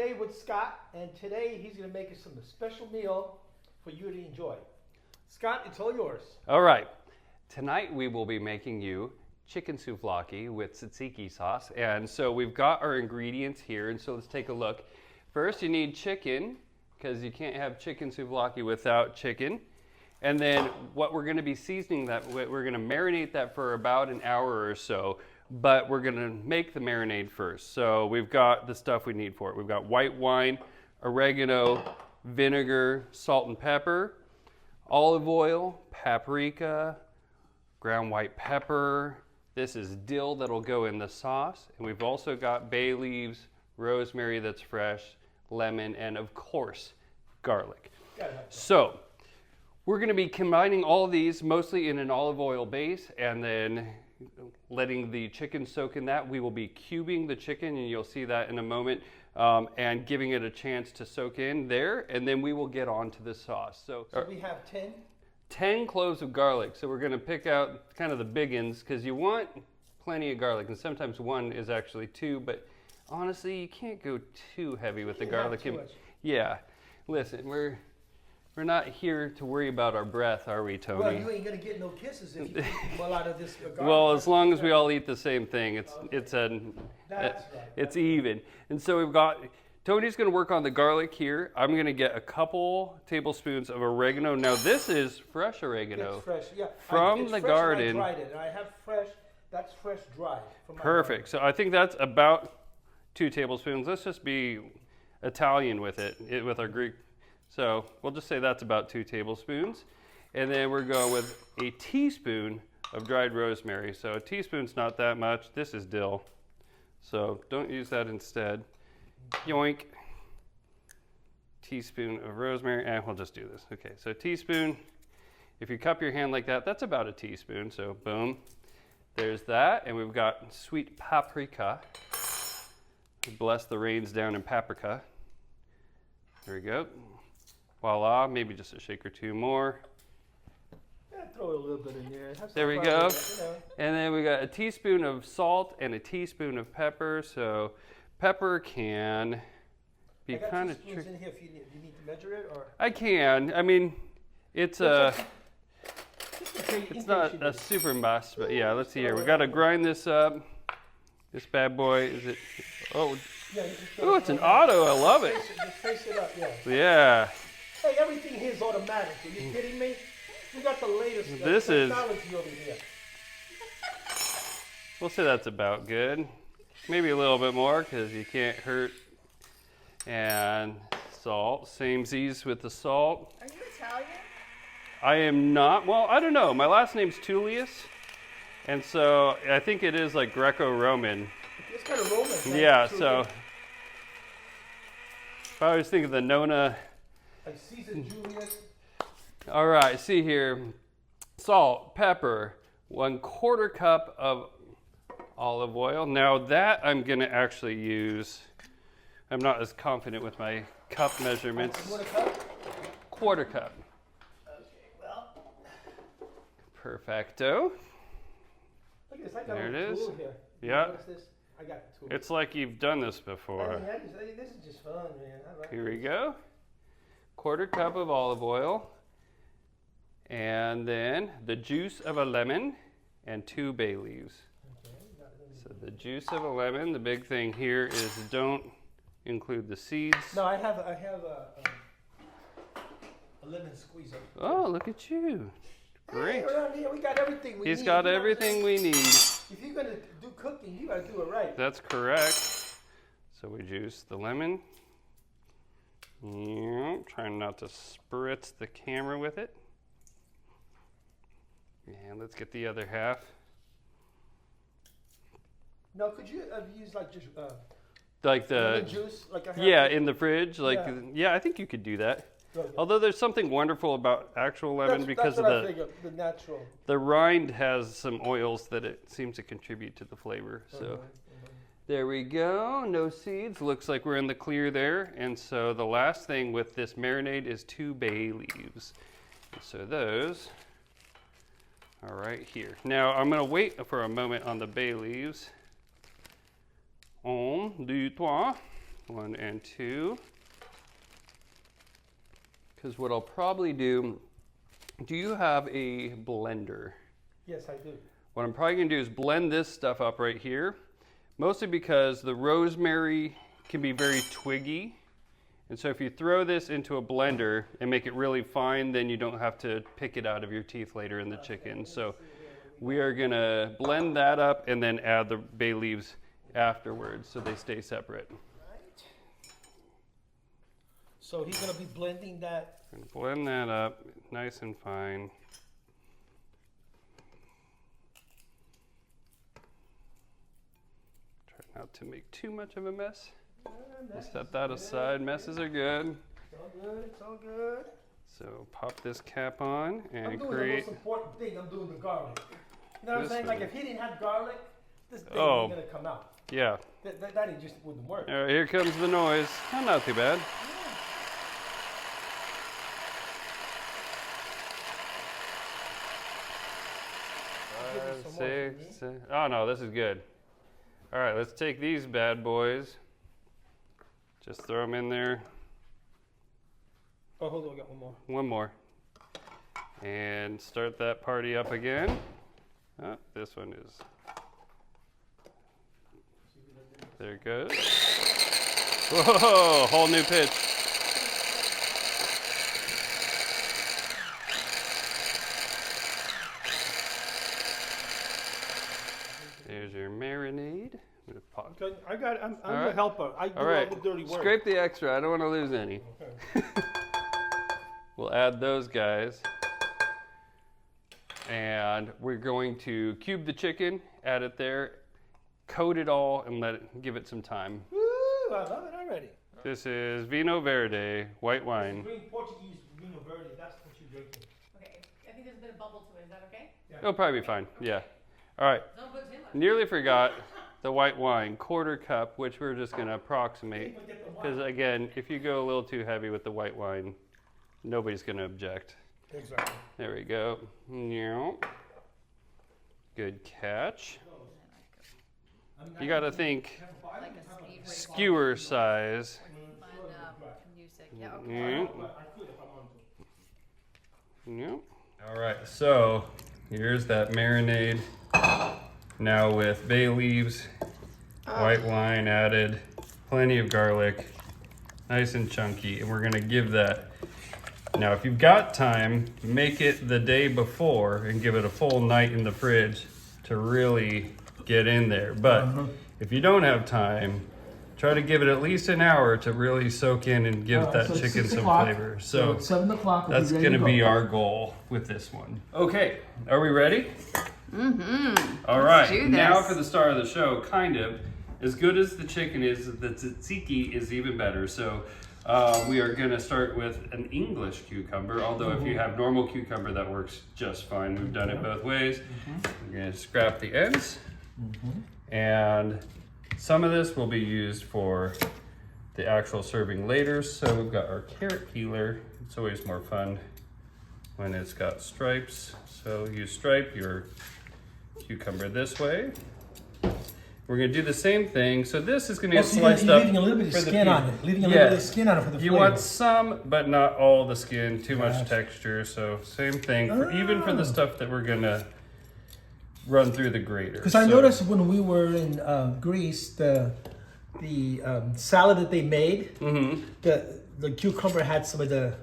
today with Scott, and today he's going to make us some special meal for you to enjoy. Scott, it's all yours. All right. Tonight we will be making you chicken souvlaki with tzatziki sauce. And so we've got our ingredients here, and so let's take a look. First, you need chicken, because you can't have chicken souvlaki without chicken. And then what we're going to be seasoning that, we're going to marinate that for about an hour or so, but we're going to make the marinade first. So we've got the stuff we need for it. We've got white wine, oregano, vinegar, salt and pepper, olive oil, paprika, ground white pepper. This is dill that'll go in the sauce. And we've also got bay leaves, rosemary that's fresh, lemon, and of course, garlic. So we're going to be combining all these mostly in an olive oil base and then letting the chicken soak in that. We will be cubing the chicken, and you'll see that in a moment, and giving it a chance to soak in there, and then we will get on to the sauce. So we have 10 cloves of garlic. So we're going to pick out kind of the big ones because you want plenty of garlic, and sometimes one is actually two, but honestly, you can't go too heavy with the garlic. Yeah, listen, we're not here to worry about our breath, are we, Tony? Well, you ain't gonna get no kisses if you eat well out of this garlic. Well, as long as we all eat the same thing, it's even. And so we've got, Tony's gonna work on the garlic here. I'm gonna get a couple tablespoons of oregano. Now this is fresh oregano. It's fresh, yeah. From the garden. I dried it. I have fresh. That's fresh dried. From my Perfect. garden. So I think that's about 2 tablespoons. Let's just be Italian with it with our Greek. So we'll just say that's about 2 tablespoons. And then we're going with a teaspoon of dried rosemary. So a teaspoon's not that much. This is dill. So don't use that instead. Yoink. Teaspoon of rosemary, and we'll just do this. Okay, so teaspoon. If you cup your hand like that, that's about a teaspoon. So boom, there's that. And we've got sweet paprika. Bless the rains down in paprika. There we go. Voila, maybe just a shake or two more. Yeah, throw a little bit in there. There we go. And then we got a teaspoon of salt and a teaspoon of pepper. So pepper can be kind of tricky. In here if you need to measure it, or I can. I mean, it's not a super must, but yeah, let's see here. We got to grind this up. This bad boy, is it? Oh, yeah, it's an auto. I love it. Just face it up, yeah. Yeah. Hey, everything here is automatic. Are you kidding me? We got the latest technology over here. We'll say that's about good. Maybe a little bit more because you can't hurt. And salt. Samesies with the salt. Are you Italian? I am not. Well, I don't know. My last name's Tullius. And so I think it is like Greco-Roman. It's kind of Roman. Right? Yeah, so if I was thinking the Nona. Like Caesar Julius. All right, see here. Salt, pepper, 1/4 cup of olive oil. Now that I'm going to actually use, I'm not as confident with my cup measurements. 1/4 cup? 1/4 cup. Okay, well. Perfecto. Look at this. I got There a it is. tool here. Yeah. Notice this? I got the tool. It's like you've done this before. This is just fun, man. I like Here we this. go. 1/4 cup of olive oil. And then the juice of a lemon and 2 bay leaves. Okay, So the juice of a lemon, the big thing here is don't include the seeds. No, I have a lemon squeezer. Oh, look at you. Great. Hey, around here we got everything we need. He's got You know what I'm everything saying? we need. If you're going to do cooking, you got to do it right. That's correct. So we juice the lemon. Yeah, trying not to spritz the camera with it. And let's get the other half. Now, could you use like just Like lemon juice? Like I have yeah, in the fridge. Like Yeah. yeah, I think you could do that. Okay. Although there's something wonderful about actual lemon because that's what of I figured, the natural. the rind has some oils that it seems to contribute to the flavor. So there we go. No seeds. Looks like we're in the clear there. And so the last thing with this marinade is 2 bay leaves. And so those are right here. Now I'm going to wait for a moment on the bay leaves. 1, 2, 3. 1 and 2. Because what I'll probably do you have a blender? Yes, I do. What I'm probably gonna do is blend this stuff up right here, mostly because the rosemary can be very twiggy. And so if you throw this into a blender and make it really fine, then you don't have to pick it out of your teeth later in the chicken. So we are gonna blend that up and then add the bay leaves afterwards so they stay separate. Right. So he's gonna be blending that. And blend that up nice and fine. Try not to make too much of a mess. We'll set that aside. Messes are good. It's all good. It's all good. So pop this cap on and I'm doing create. the most important thing. I'm doing the garlic. You know what I'm This saying? one. Like if he didn't have garlic, this thing Oh. ain't gonna come out. Yeah. That just wouldn't work. All right, here comes the noise. Oh, not too bad. Give me 5, some more, 6, Jimmy. 7. Oh no, this is good. All right, let's take these bad boys. Just throw them in there. Oh, hold on, I got one more. One more. And start that party up again. Oh, this one is. There it goes. Whoa, whole new pitch. There's your marinade. I'm gonna pop. Okay, I got it. I'm All the right. helper. I do All right, all the dirty work. scrape the extra. I don't want to lose any. Okay. We'll add those guys. And we're going to cube the chicken, add it there, coat it all, and give it some time. Woo! I love it already. This is Vino Verde, white wine. Green Portuguese Vino Verde. That's what you're drinking. Okay, I think there's a bit of bubble to it. Is that okay? It'll probably be fine. Yeah. All right. Don't put too much. Nearly forgot the white wine, quarter cup, which we're just going to approximate. Even get the Because wine. again, if you go a little too heavy with the white wine, nobody's going to object. Exactly. There we go. Yeah. Good catch. You got to think Like a speed race. skewer size. Find music. Yeah, okay. Yeah. But I could if I wanted to. Yeah. All right, so here's that marinade. Now with bay leaves, white wine added, plenty of garlic, nice and chunky, and we're gonna give that. Now, if you've got time, make it the day before and give it a full night in the fridge to really get in there. But if you don't have time, try to give it at least an hour to really soak in and give that So it's chicken 6 some o'clock. flavor. So So it's 7 o'clock. that's going to be our goal with this one. Okay, are we ready? All right, do now this. for the star of the show, kind of. As good as the chicken is, the tzatziki is even better. So we are going to start with an English cucumber, although if you have normal cucumber, that works just fine. We've done it both ways. We're going to scrap the ends. And some of this will be used for the actual serving later. So we've got our carrot peeler. It's always more fun when it's got stripes. So you stripe your cucumber this way. We're gonna do the same thing. So this is gonna get sliced you're up. leaving a little bit of for the skin on peel. it. Leaving a little bit of skin on it for the You flavor. want some, but not all the skin. Too much Gotcha. texture. So same thing, even for the stuff that we're gonna run through the grater. Because I So- noticed when we were in Greece, the salad that they made, the cucumber had some of the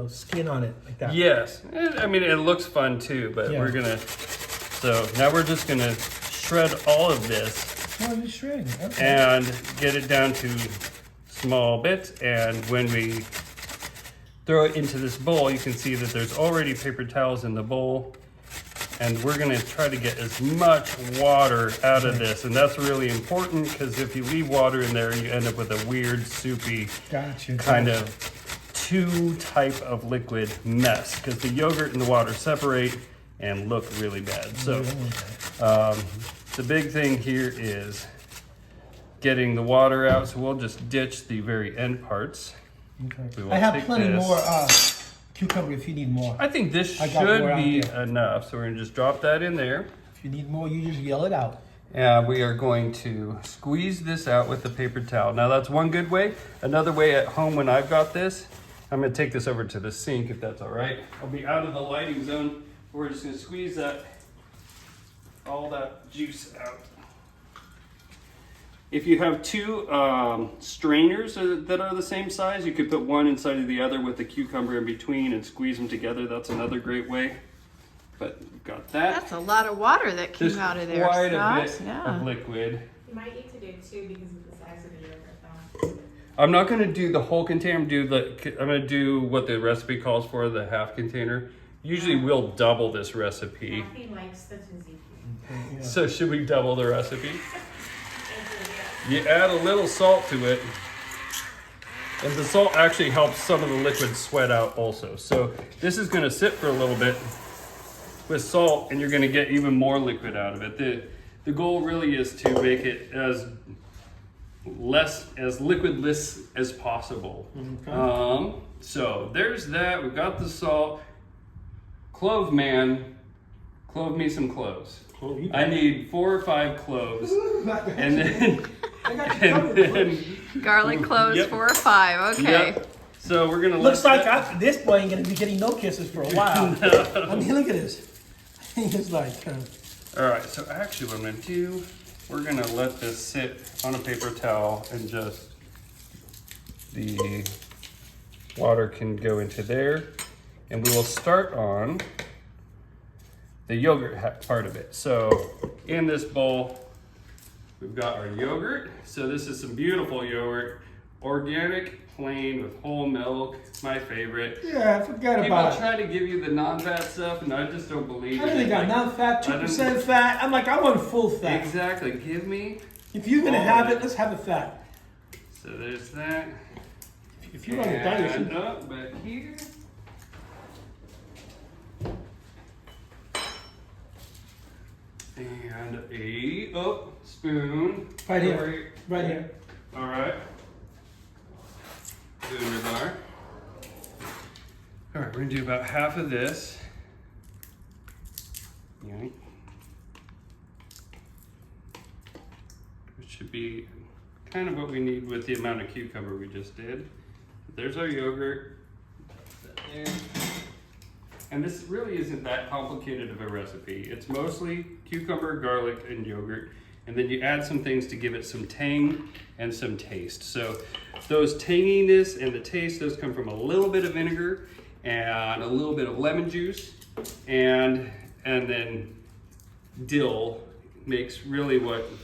skin on it like that. Yes, I mean it looks fun too, but Yeah. we're gonna. So now we're just gonna shred all of this Oh, you're shredding. Okay. and get it down to small bits. And when we throw it into this bowl, you can see that there's already paper towels in the bowl. And we're gonna try to get as much water out of this. And that's really important because if you leave water in there, you end up with a weird, soupy, Gotcha. kind of two type of liquid mess because the yogurt and the water separate and look really bad. So the big thing here is getting the water out. So we'll just ditch the very end parts. Okay. We will I have take plenty this. more cucumber if you need more. I think this I got should more out be there. enough. So we're gonna just drop that in there. If you need more, you just yell it out. And we are going to squeeze this out with the paper towel. Now that's one good way. Another way at home when I've got this, I'm gonna take this over to the sink if that's all right. I'll be out of the lighting zone. We're just gonna squeeze all that juice out. If you have two strainers that are the same size, you could put one inside of the other with the cucumber in between and squeeze them together. That's another great way. But we've got that. That's a lot of water that came There's out of there. quite a bit Yeah. of liquid. You might need to do two because of the size of the yogurt, though. I'm not going to do the whole container. I'm going to do what the recipe calls for, the half container. Usually we'll double this recipe. Kathy likes the tzatziki. Yeah. So should we double the recipe? You add a little salt to it. And the salt actually helps some of the liquid sweat out also. So this is going to sit for a little bit with salt, and you're going to get even more liquid out of it. The goal really is to make it as liquidless as possible. Okay. So there's that. We've got the salt. Clove man, clove me some cloves. I need 4 or 5 cloves, and then Garlic cloves, Yep. 4 or 5. Okay. Yep. So we're gonna Looks let like that- after this boy ain't gonna be getting no kisses for a while. I mean, look at this. It's like, All right, so actually what I'm gonna do, we're gonna let this sit on a paper towel and just, the water can go into there. And we will start on the yogurt part of it. So in this bowl, we've got our yogurt. So this is some beautiful yogurt, organic, plain with whole milk, my favorite. yeah, forget People about it. try to give you the non-fat stuff, and I just don't believe I it. think I got non-fat, 2% fat. I'm like, I want full fat. Exactly. Give me. If you're gonna all have of it, let's have it fat. So there's that. If you're on a diet, you And should. up back here. And a spoon. Right here. Right here. All right. Spoon to bar. All right, we're gonna do about half of this. Yoink. Which should be kind of what we need with the amount of cucumber we just did. There's our yogurt. Put that there. And this really isn't that complicated of a recipe. It's mostly cucumber, garlic, and yogurt. And then you add some things to give it some tang and some taste. So those tanginess and the taste, those come from a little bit of vinegar and a little bit of lemon juice. And then dill makes really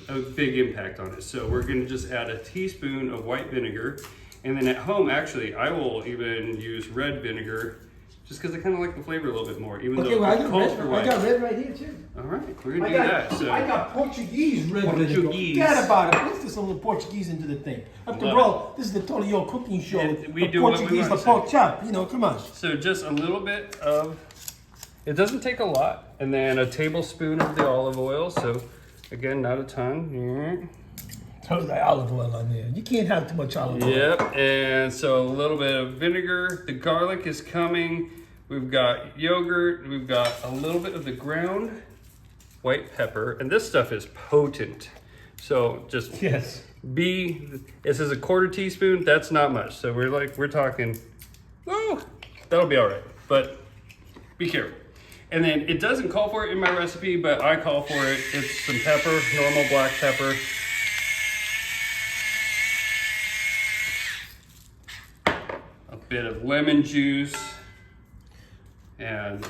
a big impact on it. So we're gonna just add a teaspoon of white vinegar. And then at home, actually, I will even use red vinegar just because I kind of like the flavor a little bit more, even Okay, though well, I it got calls red. for I white. got red right here too. All right, we're gonna do that. So I got Portuguese red vinegar. Portuguese. Forget about it. Let's get some little Portuguese into the thing. After Love all, this is the Tony O cooking show. And we The do what we Portuguese, want the to pork chop. You know, come on. So just a little bit of, it doesn't take a lot, and then a tablespoon of the olive oil. So again, not a ton. Throw the olive oil on there. You can't have too much olive oil. Yep, and so a little bit of vinegar. The garlic is coming. We've got yogurt. We've got a little bit of the ground white pepper, and this stuff is potent. So just Yes. this is a 1/4 teaspoon. That's not much. So we're talking, oh, that'll be all right. But be careful. And then it doesn't call for it in my recipe, but I call for it. It's some pepper, normal black pepper. A bit of lemon juice. And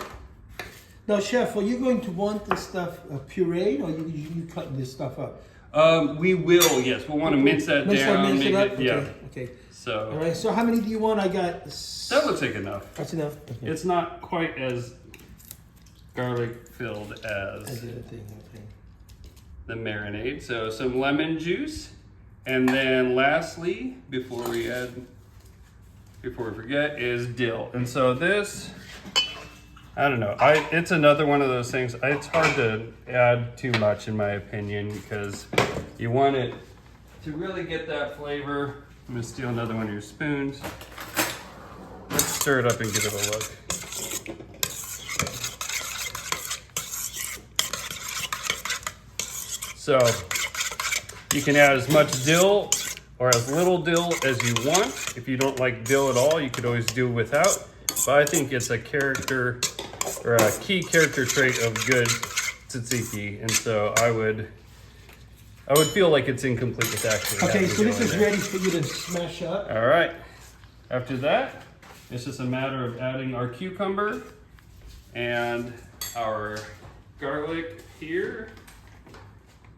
Now, Chef, are you going to want this stuff pureed, or you cutting this stuff up? we will, yes. We'll want to mince that down. Mince it up? Yeah. Okay. Okay. All So right. So how many do you want? I got. that looks like enough. That's enough. Okay. It's not quite as garlic filled I as did a thing. Okay. the marinade. So some lemon juice. And then lastly, before we forget, is dill. And so this, I don't know. It's another one of those things. It's hard to add too much in my opinion because you want it to really get that flavor. I'm gonna steal another one of your spoons. Let's stir it up and give it a look. So you can add as much dill or as little dill as you want. If you don't like dill at all, you could always do without. But I think it's a character or a key character trait of good tzatziki, and so I would feel like it's incomplete with actually. Okay, so this is there. ready for you to smash up. All right. After that, it's just a matter of adding our cucumber and our garlic here.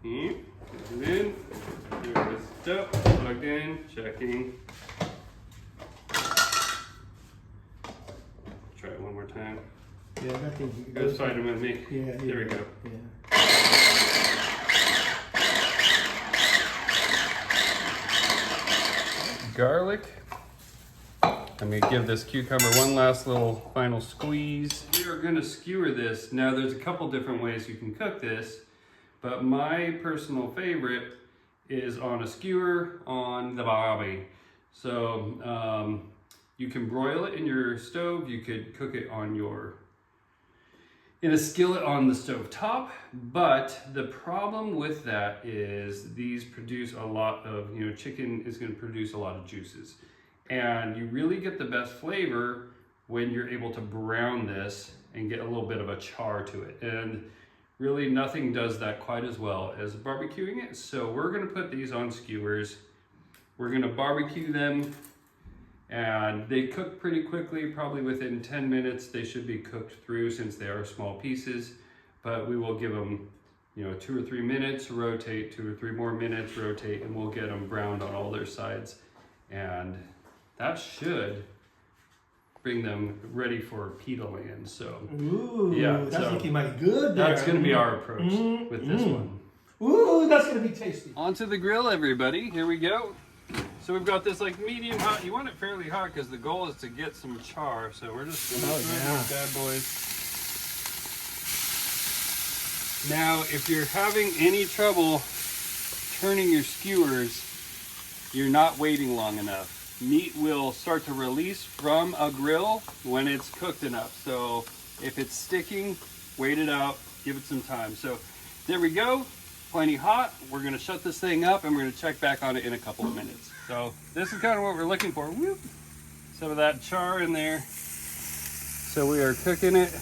And then here is stuff plugged in, checking. Try it one more time. Yeah, nothing. You guys fighting with me? Yeah, There we go. Yeah. Garlic. Let me give this cucumber one last little final squeeze. We are going to skewer this. Now there's a couple different ways you can cook this, but my personal favorite is on a skewer on the barbie. So you can broil it in your stove. You could cook it on in a skillet on the stove top, but the problem with that is these produce a lot of, chicken is going to produce a lot of juices. And you really get the best flavor when you're able to brown this and get a little bit of a char to it. And really nothing does that quite as well as barbecuing it. So we're gonna put these on skewers. We're gonna barbecue them, and they cook pretty quickly, probably within 10 minutes. They should be cooked through since they are small pieces, but we will give them 2 or 3 minutes, rotate, 2 or 3 more minutes, rotate, and we'll get them browned on all their sides. And that should bring them ready for pita land. So, Ooh, yeah, that's so looking mighty good there. that's going to be our approach with this one. Ooh, that's going to be tasty. Onto the grill, everybody. Here we go. So we've got this like medium hot. You want it fairly hot because the goal is to get some char. So we're just going to throw these bad boys. Now, if you're having any trouble turning your skewers, you're not waiting long enough. Meat will start to release from a grill when it's cooked enough. So if it's sticking, wait it out, give it some time. So there we go, plenty hot. We're gonna shut this thing up and we're gonna check back on it in a couple of minutes. So this is kind of what we're looking for. Whoop. Some of that char in there. So we are cooking it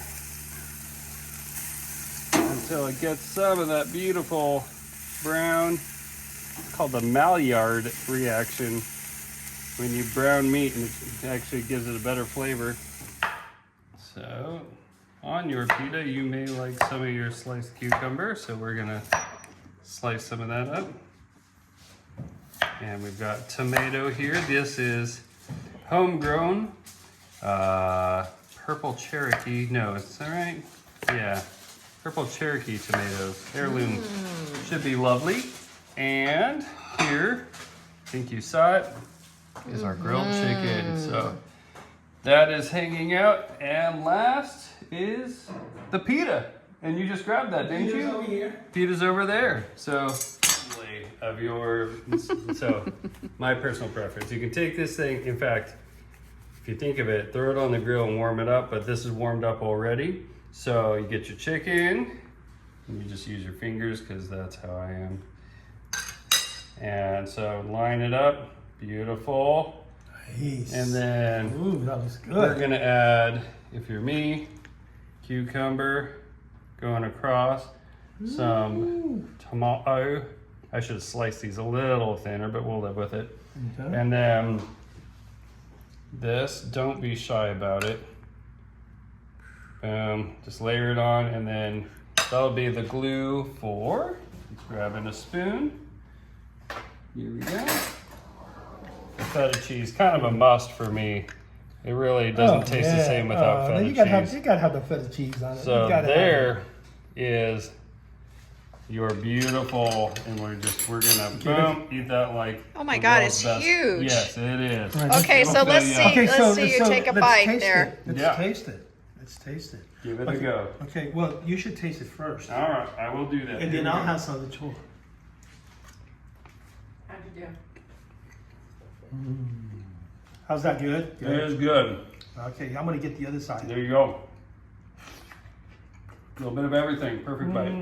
until it gets some of that beautiful brown. It's called the Maillard reaction. When you brown meat, and it actually gives it a better flavor. So on your pita, you may like some of your sliced cucumber, so we're gonna slice some of that up. And we've got tomato here. This is homegrown purple Cherokee. No, it's all right. Yeah, purple Cherokee tomatoes, heirloom. Should be lovely. And here, I think you saw it, is our grilled chicken. So that is hanging out. And last is the pita. And you just grabbed that, didn't you? Over here. Pita's over there. So of your, so my personal preference. You can take this thing, in fact, if you think of it, throw it on the grill and warm it up, but this is warmed up already. So you get your chicken, and you just use your fingers because that's how I am. And so line it up. Beautiful. Nice. And then ooh, that was good. we're gonna add, if you're me, cucumber going across, some tomato. I should have sliced these a little thinner, but we'll live with it. Okay. And then this, don't be shy about it. Boom, just layer it on, and then that'll be the glue for, let's grab in a spoon. Here we go. The feta cheese, kind of a must for me. It really doesn't taste the same without feta cheese. You gotta have the feta cheese on it. So there is your beautiful, and we're gonna boom, eat that like. Oh my God, it's best. huge. Yes, it is. Okay, so let's see. Let's see you take a bite there. Let's taste it. Let's taste it. Give it a go. Okay, well, you should taste it first. All right, I will do that. And then I'll have some of the chore. How'd you do? How's that, good? It is good. Okay, I'm gonna get the other side. There you go. A little bit of everything. Perfect bite.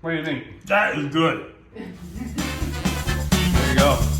What do you think? That is good. There you go.